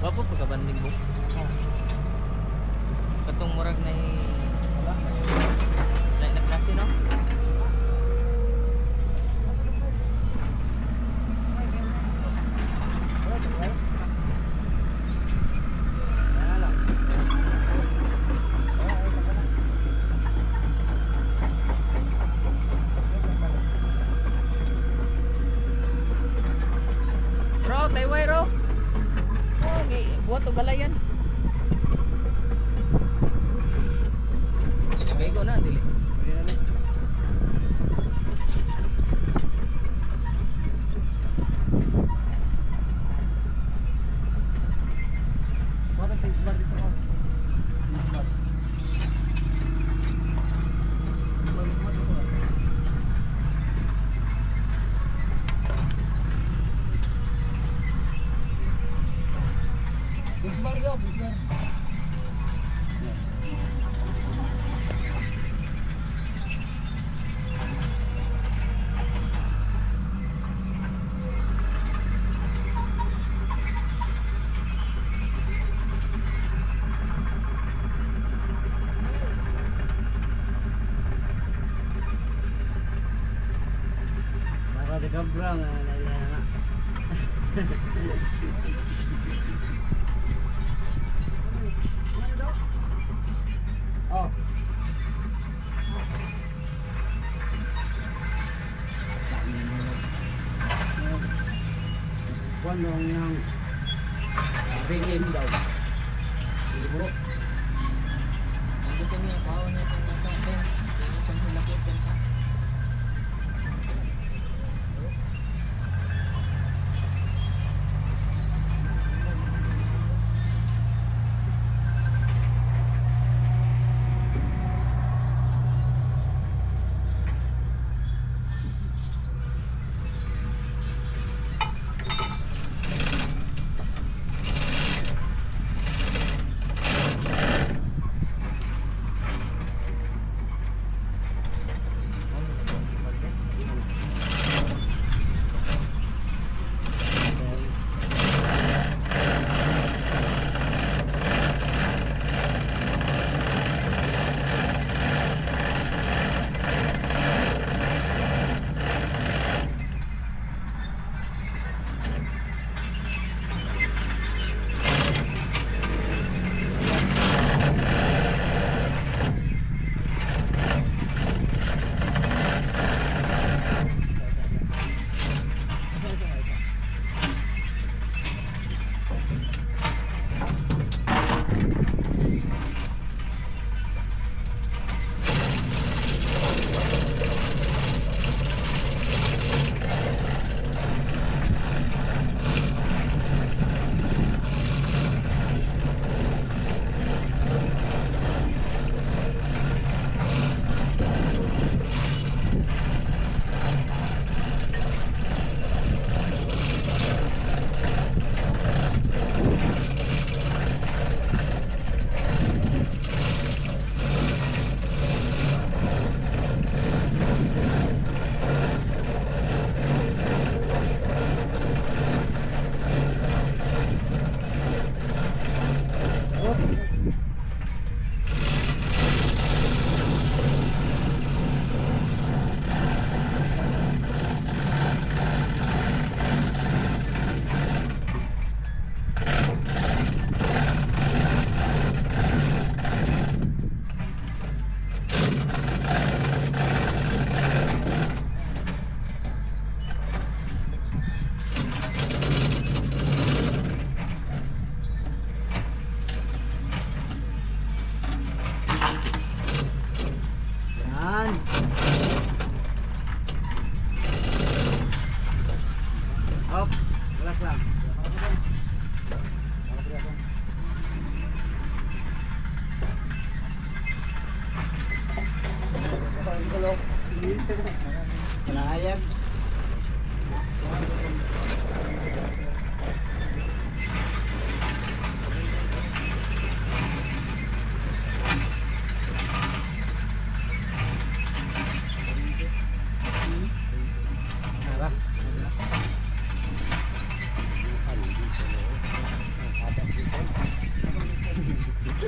Wapo pagkabanding mo. Katong murag na na klase no? Bro, tayway ro. Okay, buhat o balayan. Bego na, dili. What is bar dito ko? Bar. Bisbar yo, bisbar. Para sobrang na. Oh. Kuno yang ringin daw. Ibu. Ang gusto niya, kawan niya itong nasa atin. Itong hulakit yan ka.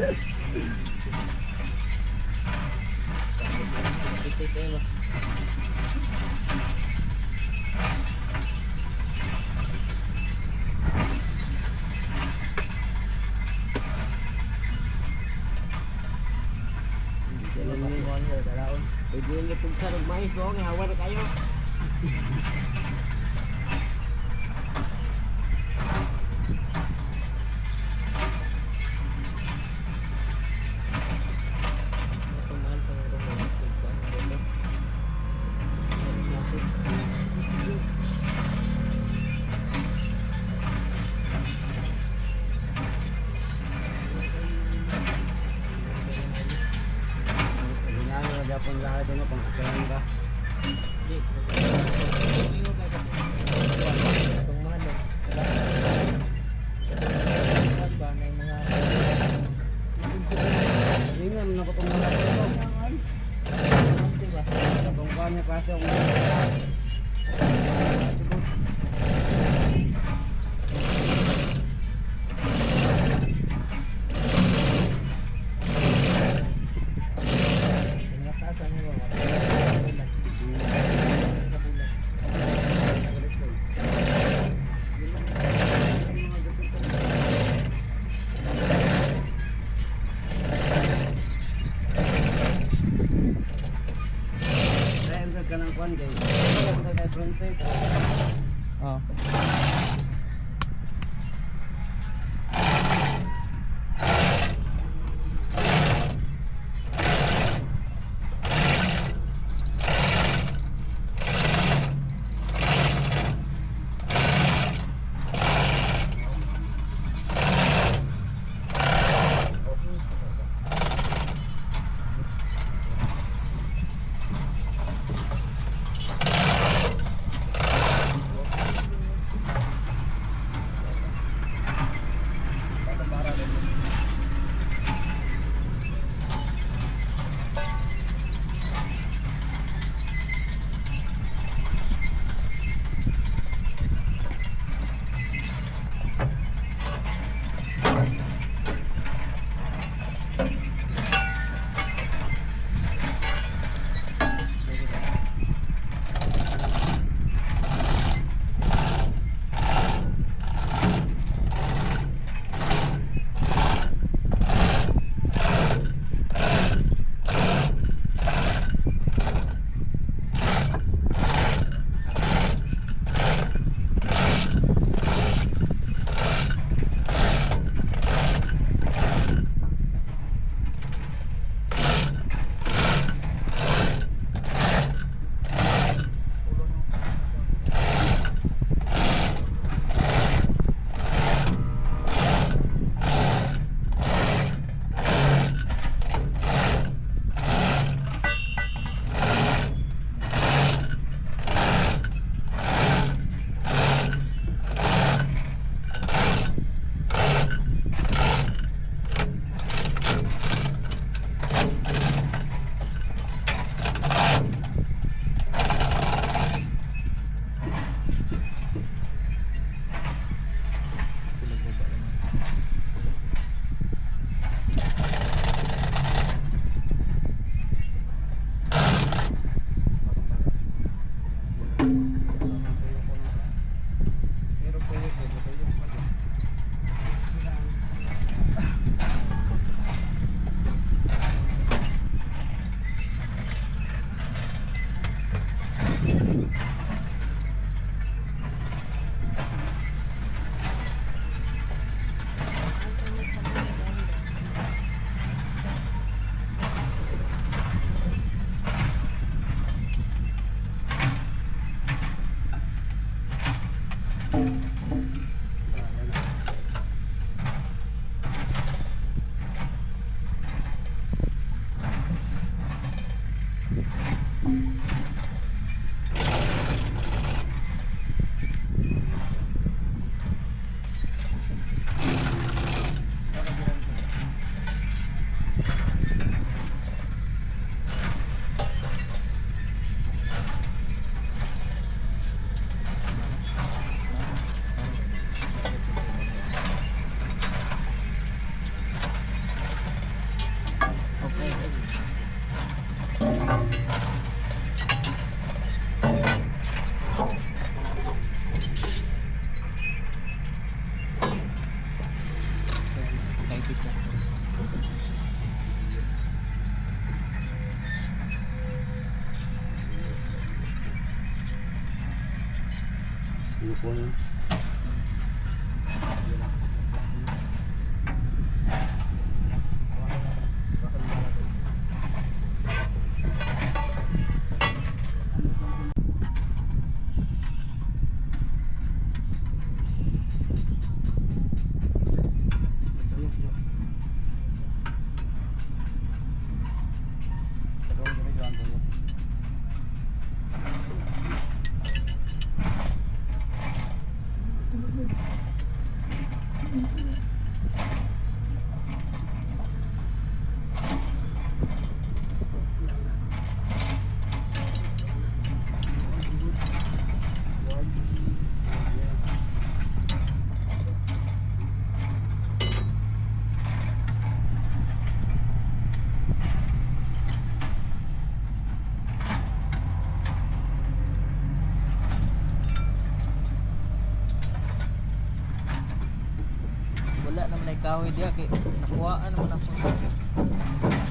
Titik eh ba? Pwede yung ipugsa ng mais mo, hawa na kayo. Mahal pa ng rumah. Pwede nga yung Japon lahat mo, pang-akalan ka. Hindi. Iyo ka kasi. Itong mahal eh. Mahal ba? May mga... Hindi nga, nakapang lahat ito. Diba? Kung kanya kasi ang Pinakaasan mo ba? Bulan. Sa bulan. Kaya ang ka ng kwan kayo. Kaya kay Princess. Oo. Malapit na. Ano po yun? Wala naman ay kahoy diya kay nakuhaan naman ako.